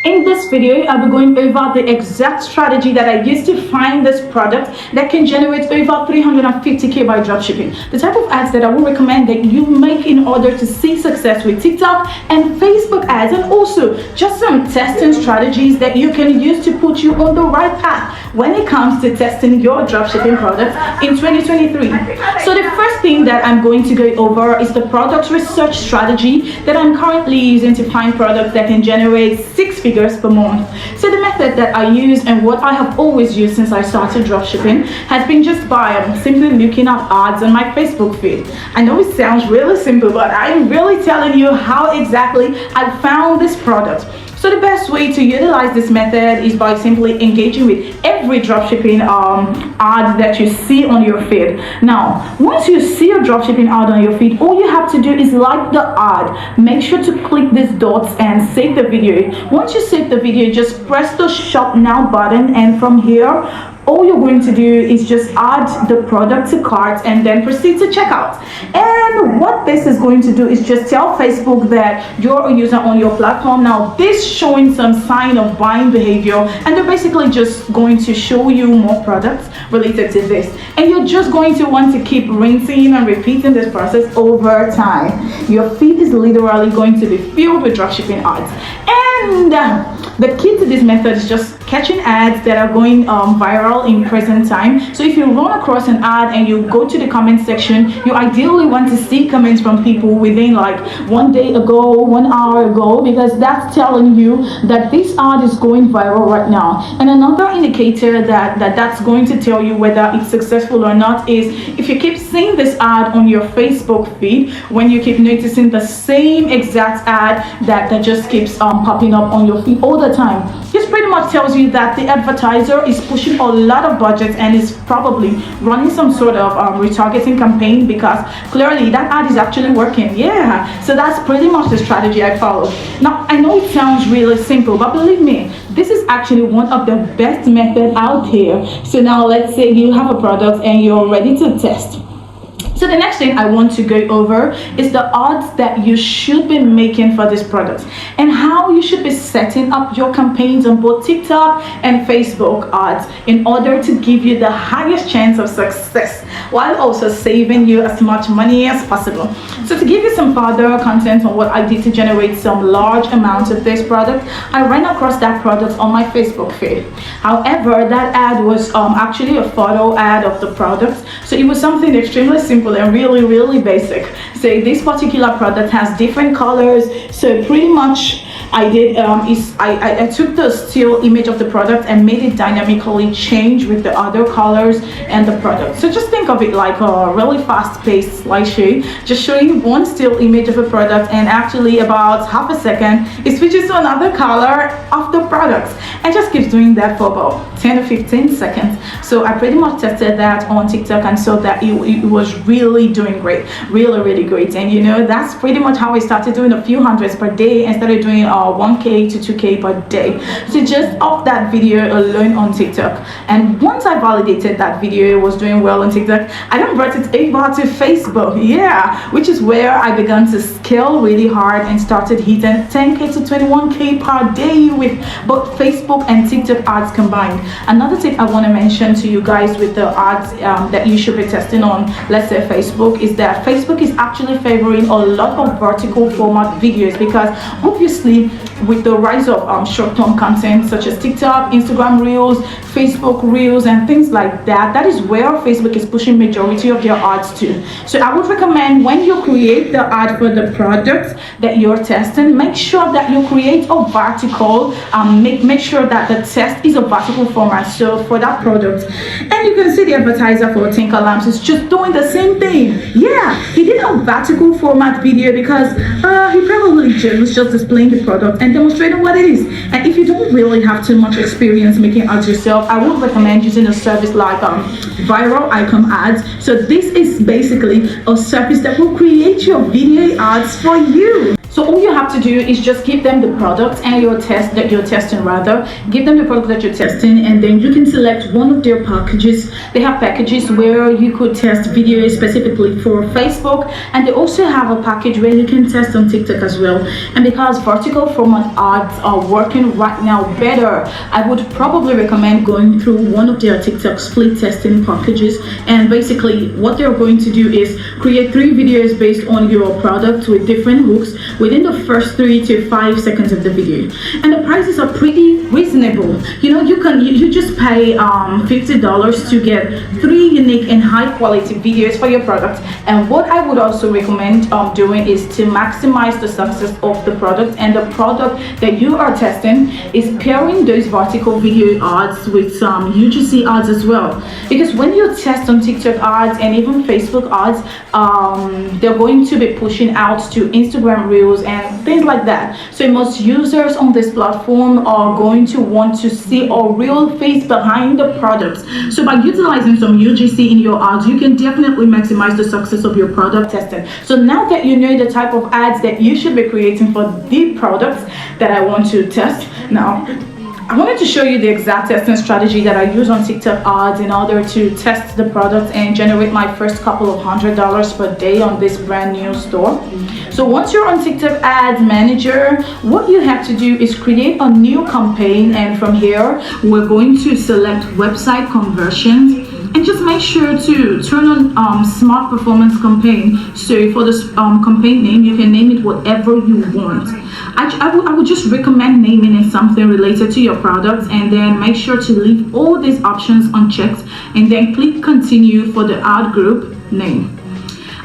In this video, I'll be going over the exact strategy that I used to find this product that can generate over 350k by dropshipping. The type of ads that I would recommend that you make in order to see success with TikTok and Facebook ads, and also just some testing strategies that you can use to put you on the right path when it comes to testing your dropshipping products in 2023. So the first thing that I'm going to go over is the product research strategy that I'm currently using to find products that can generate 6 figures per month. So the method that I use and what I have always used since I started dropshipping has been just by simply looking at ads on my Facebook feed. I know it sounds really simple, but I'm really telling you how exactly I found this product. So the best way to utilize this method is by simply engaging with every dropshipping ad that you see on your feed. Now, once you see a dropshipping ad on your feed, all you have to do is like the ad. Make sure to click these dots and save the video. Once you save the video, just press the shop now button, and from here, all you're going to do is just add the product to cart and then proceed to checkout. And what this is going to do is just tell Facebook that you're a user on your platform. Now, this showing some sign of buying behavior, and they're basically just going to show you more products related to this. And you're just going to want to keep rinsing and repeating this process over time. Your feed is literally going to be filled with dropshipping ads. And the key to this method is just catching ads that are going viral in present time. So if you run across an ad and you go to the comment section, you ideally want to see comments from people within like 1 day ago, 1 hour ago, because that's telling you that this ad is going viral right now. And another indicator that's going to tell you whether it's successful or not is if you keep seeing this ad on your Facebook feed, when you keep noticing the same exact ad that just keeps popping up on your feed all the time. This pretty much tells you that the advertiser is pushing a lot of budget and is probably running some sort of retargeting campaign, because clearly that ad is actually working. Yeah, so that's pretty much the strategy I follow. Now, I know it sounds really simple, but believe me, this is actually one of the best methods out there. So now let's say you have a product and you're ready to test. So the next thing I want to go over is the odds that you should be making for this product and how you should be setting up your campaigns on both TikTok and Facebook ads in order to give you the highest chance of success while also saving you as much money as possible. So to give you some further content on what I did to generate some large amounts of this product, I ran across that product on my Facebook feed. However, that ad was actually a photo ad of the product, so it was something extremely simple and really basic. So this particular product has different colors, so pretty much I did I took the still image of the product and made it dynamically change with the other colors and the product. So just think of it like a really fast-paced slideshow, just showing one still image of a product, and actually about half a second it switches to another color of the products and just keeps doing that for about 10 or 15 seconds. So I pretty much tested that on TikTok and saw that it was really doing great, really great. And you know, that's pretty much how I started doing a few hundreds per day and started doing 1k to 2k per day. So just off that video alone on TikTok. And once I validated that video was doing well on TikTok, I then brought it over to Facebook. Yeah, which is where I began to scale really hard and started hitting 10k to 21k per day with both Facebook and TikTok ads combined. Another tip I want to mention to you guys with the ads that you should be testing on, let's say Facebook, is that Facebook is actually favoring a lot of vertical format videos, because obviously with the rise of short-term content such as TikTok, Instagram Reels, Facebook Reels and things like that, that is where Facebook is pushing majority of their ads to. So I would recommend when you create the ad for the product that you're testing, make sure that you create a vertical, make sure that the test is a vertical format. So for that product, and you can see the advertiser for Tinker Lamps is just doing the same thing. Yeah, he did a vertical format video because he probably was just displaying the product and demonstrating what it is. And if you don't really have too much experience making ads yourself, I would recommend using a service like Viral Icon Ads. So this is basically a service that will create your video ads for you. So all you have to do is just give them the product and your test that you're testing, rather give them the product that you're testing, and then you can select one of their packages. They have packages where you could test videos specifically for Facebook, and they also have a package where you can test on TikTok as well. And because vertical format ads are working right now better, I would probably recommend going through one of their TikTok split testing packages. And basically what they're going to do is create 3 videos based on your product with different hooks within the first 3 to 5 seconds of the video, and the prices are pretty reasonable. You just pay $50 to get 3 unique and high quality videos for your product. And what I would also recommend doing is to maximize the success of the product, and the product that you are testing is pairing those vertical video ads with some UGC ads as well, because when you test on TikTok ads and even Facebook ads, they're going to be pushing out to Instagram Reels and things like that. So most users on this platform are going to want to see a real face behind the products. So by utilizing some UGC in your ads, you can definitely maximize the success of your product testing. So now that you know the type of ads that you should be creating for the products that I want to test, now I wanted to show you the exact testing strategy that I use on TikTok ads in order to test the product and generate my first couple of $100 per day on this brand new store. So once you're on TikTok Ads Manager, what you have to do is create a new campaign, and from here we're going to select website conversions, and just make sure to turn on smart performance campaign. So for this campaign name, you can name it whatever you want. I would just recommend naming it something related to your product, and then make sure to leave all these options unchecked, and then click continue for the ad group name.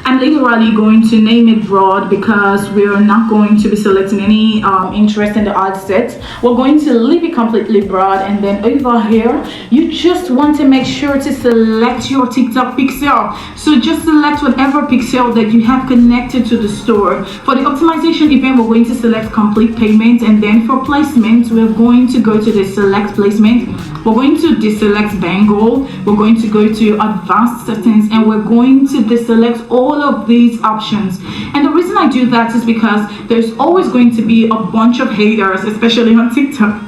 I'm literally going to name it broad because we're not going to be selecting any interest in the ad set. We're going to leave it completely broad, and then over here you just want to make sure to select your TikTok pixel. So just select whatever pixel that you have connected to the store. For the optimization event, we're going to select complete payment, and then for placement we're going to go to the select placement. We're going to deselect Bengal, we're going to go to advanced settings, and we're going to deselect all of these options. And the reason I do that is because there's always going to be a bunch of haters, especially on TikTok,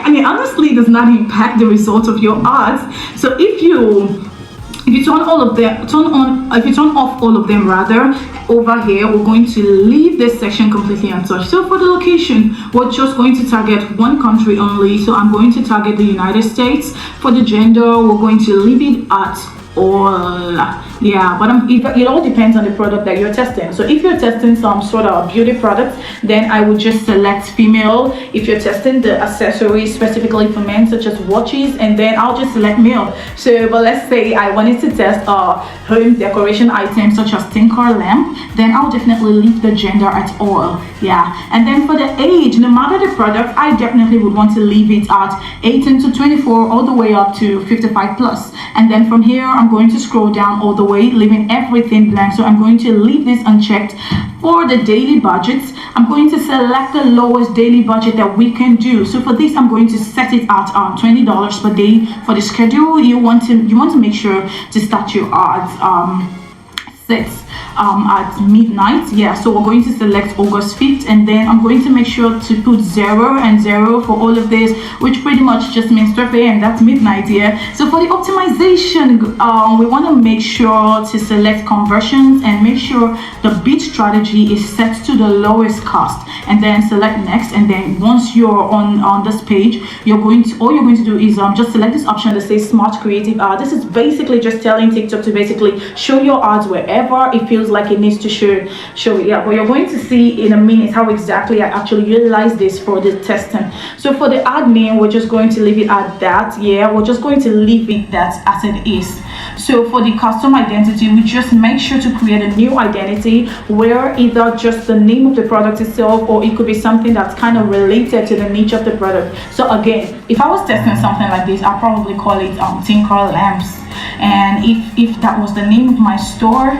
and it honestly does not impact the result of your ads. So if you turn all of them, if you turn off all of them rather, over here we're going to leave this section completely untouched. So for the location, we're just going to target one country only. So I'm going to target the United States. For the gender, we're going to leave it at all. Yeah, but it all depends on the product that you're testing. So if you're testing some sort of beauty product, then I would just select female. If you're testing the accessories specifically for men, such as watches, and then I'll just select male. So but let's say I wanted to test home decoration items such as tinker lamp, then I'll definitely leave the gender at all. Yeah, and then for the age, no matter the product, I definitely would want to leave it at 18 to 24 all the way up to 55 plus. And then from here I'm going to scroll down all the way, leaving everything blank. So I'm going to leave this unchecked. For the daily budgets, I'm going to select the lowest daily budget that we can do. So for this, I'm going to set it at $20 per day. For the schedule, you want to make sure to start your ads at midnight. Yeah, so we're going to select August 5th, and then I'm going to make sure to put 0 and 0 for all of this, which pretty much just means 12 a.m. that's midnight. Yeah, so for the optimization, we want to make sure to select conversions and make sure the bid strategy is set to the lowest cost, and then select next. And then once you're on this page, all you're going to do is just select this option that says smart creative ad. This is basically just telling TikTok to basically show your ads wherever it feels like it needs to show it. Yeah, but you're going to see in a minute how exactly I actually utilize this for the testing. So for the ad name, we're just going to leave it at that. Yeah, we're just going to leave it that as it is. So for the custom identity, we just make sure to create a new identity where either just the name of the product itself, or it could be something that's kind of related to the niche of the product. So again, if I was testing something like this, I'll probably call it tinker lamps. And if that was the name of my store,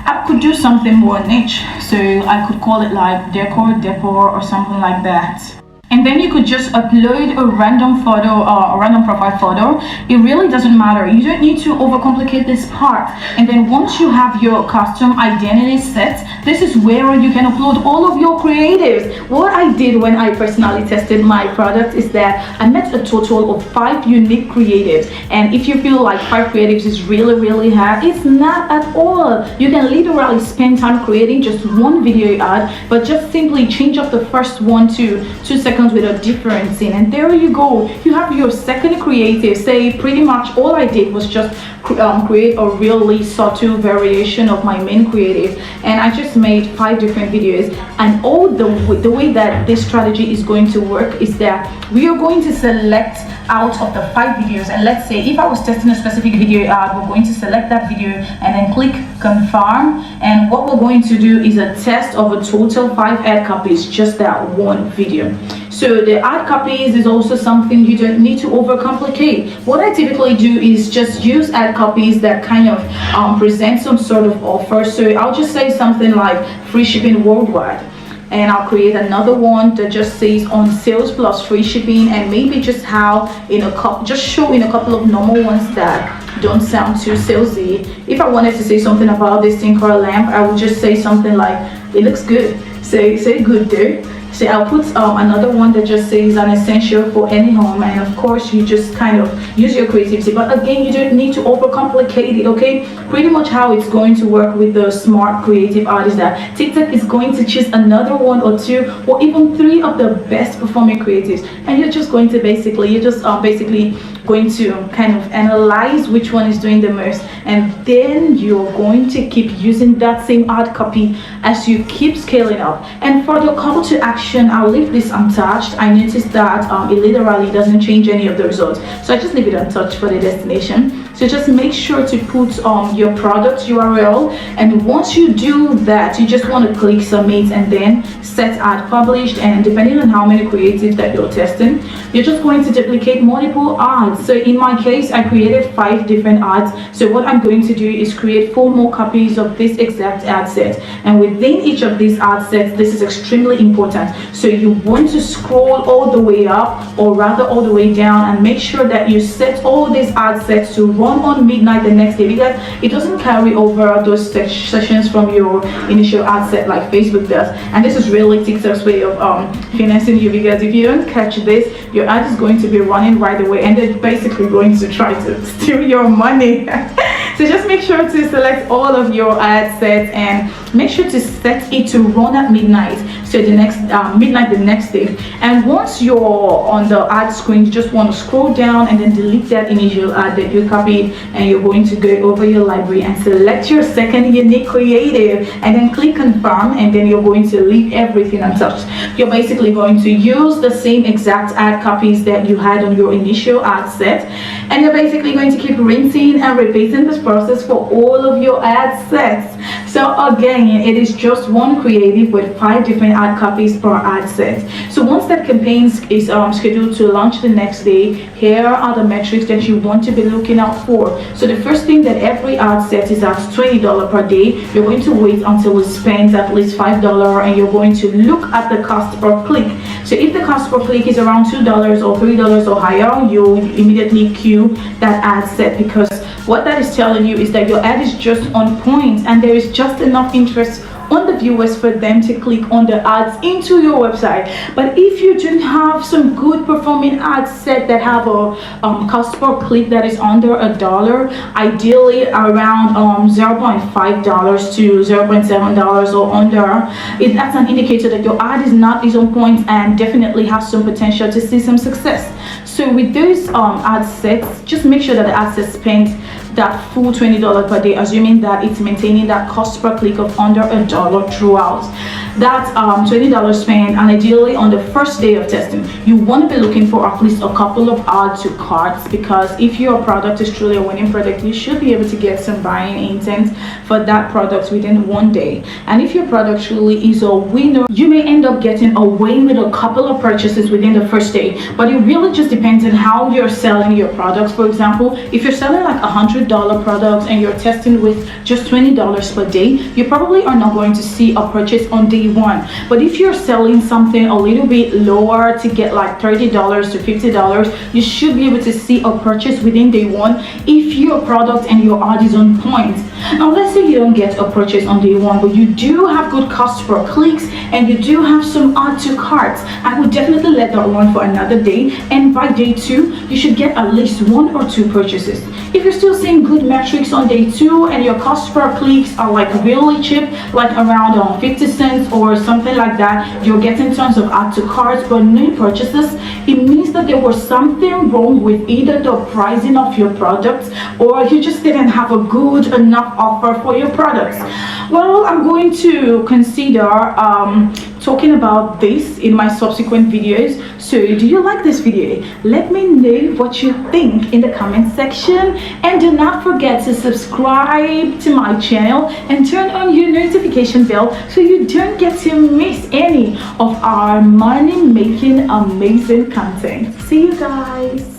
I could do something more niche. So I could call it like decor or something like that. And then you could just upload a random photo or a random profile photo. It really doesn't matter. You don't need to overcomplicate this part. And then once you have your custom identity set, this is where you can upload all of your creatives. What I did when I personally tested my product is that I met a total of 5 unique creatives. And if you feel like 5 creatives is really hard, it's not at all. You can literally spend time creating just one video ad, but just simply change up the first one to 2 seconds with a different scene, and there you go. You have your second creative. Say pretty much all I did was just create a really subtle variation of my main creative, and I just made 5 different videos. And all the way that this strategy is going to work is that we are going to select out of the 5 videos, and let's say if I was testing a specific video ad, we're going to select that video and then click confirm, and what we're going to do is a test of a total 5 ad copies, just that one video. So the ad copies is also something you don't need to overcomplicate. What I typically do is just use ad copies that kind of present some sort of offer. So I'll just say something like free shipping worldwide, and I'll create another one that just says on sales plus free shipping, and maybe just just show in a couple of normal ones that don't sound too salesy. If I wanted to say something about this thing called lamp, I would just say something like it looks good. Say good there. So I'll put another one that just says an essential for any home, and of course you just kind of use your creativity, but again you don't need to overcomplicate it. Okay, pretty much how it's going to work with the smart creative art is that TikTok is going to choose another 1 or 2 or even 3 of the best performing creatives, and you're just basically going to kind of analyze which one is doing the most, and then you're going to keep using that same ad copy as you keep scaling up. And for the call to action, I'll leave this untouched. I noticed that it literally doesn't change any of the results, so I just leave it untouched for the destination. So just make sure to put your product URL, and once you do that, you just want to click submit and then set ad published, and depending on how many creatives that you're testing, you're just going to duplicate multiple ads. So in my case, I created 5 different ads. So what I'm going to do is create 4 more copies of this exact ad set, and within each of these ad sets, this is extremely important. So you want to scroll all the way up, or rather all the way down, and make sure that you set all these ad sets to run on midnight the next day, because it doesn't carry over those sessions from your initial ad set like Facebook does. And this is really TikTok's way of financing you, because if you don't catch this, your ad is going to be running right away, and they're basically going to try to steal your money. So just make sure to select all of your ad sets and make sure to set it to run at midnight. So the next midnight the next day. And once you're on the ad screen, you just want to scroll down and then delete that initial ad that you copied, and you're going to go over your library and select your second unique creative, and then click confirm, and then you're going to leave everything untouched. You're basically going to use the same exact ad copies that you had on your initial ad set, and you're basically going to keep rinsing and repeating this process for all of your ad sets. So again, it is just one creative with 5 different ad copies per ad set. So once that campaign is scheduled to launch the next day, here are the metrics that you want to be looking out for. So the first thing, that every ad set is at $20 per day. You're going to wait until it spends at least $5, and you're going to look at the cost per click. So if the cost per click is around $2 or $3 or higher, you immediately queue that ad set, because what that is telling you is that your ad is just on point and there is just enough interest on the viewers for them to click on the ads into your website. But if you don't have some good performing ads set that have a cost per click that is under $1, ideally around $0.5 to $0.7 or under, that's an indicator that your ad is on point and definitely has some potential to see some success. So with those ad sets, just make sure that the ad set spends that full $20 per day, assuming that it's maintaining that cost per click of under $1 throughout that $20 spend. And ideally on the first day of testing, you want to be looking for at least a couple of add to carts, because if your product is truly a winning product, you should be able to get some buying intent for that product within 1 day. And if your product truly is a winner, you may end up getting away with a couple of purchases within the first day. But it really just depends on how you're selling your products. For example, if you're selling like $100 products and you're testing with just $20 per day, you probably are not going to see a purchase on day day one. But if you're selling something a little bit lower to get like $30 to $50, you should be able to see a purchase within day one if your product and your ad is on point. Now let's say you don't get a purchase on day one, but you do have good cost per clicks and you do have some add to carts. I would definitely let that run for another day, and by day two you should get at least 1 or 2 purchases. If you're still seeing good metrics on day 2 and your cost per clicks are like really cheap, like around 50 cents or something like that, you're getting tons of add to carts but no purchases, it means that there was something wrong with either the pricing of your product or you just didn't have a good enough offer for your products. Well, I'm going to consider talking about this in my subsequent videos. So do you like this video? Let me know what you think in the comment section, and do not forget to subscribe to my channel and turn on your notification bell so you don't get to miss any of our money making amazing content. See you guys.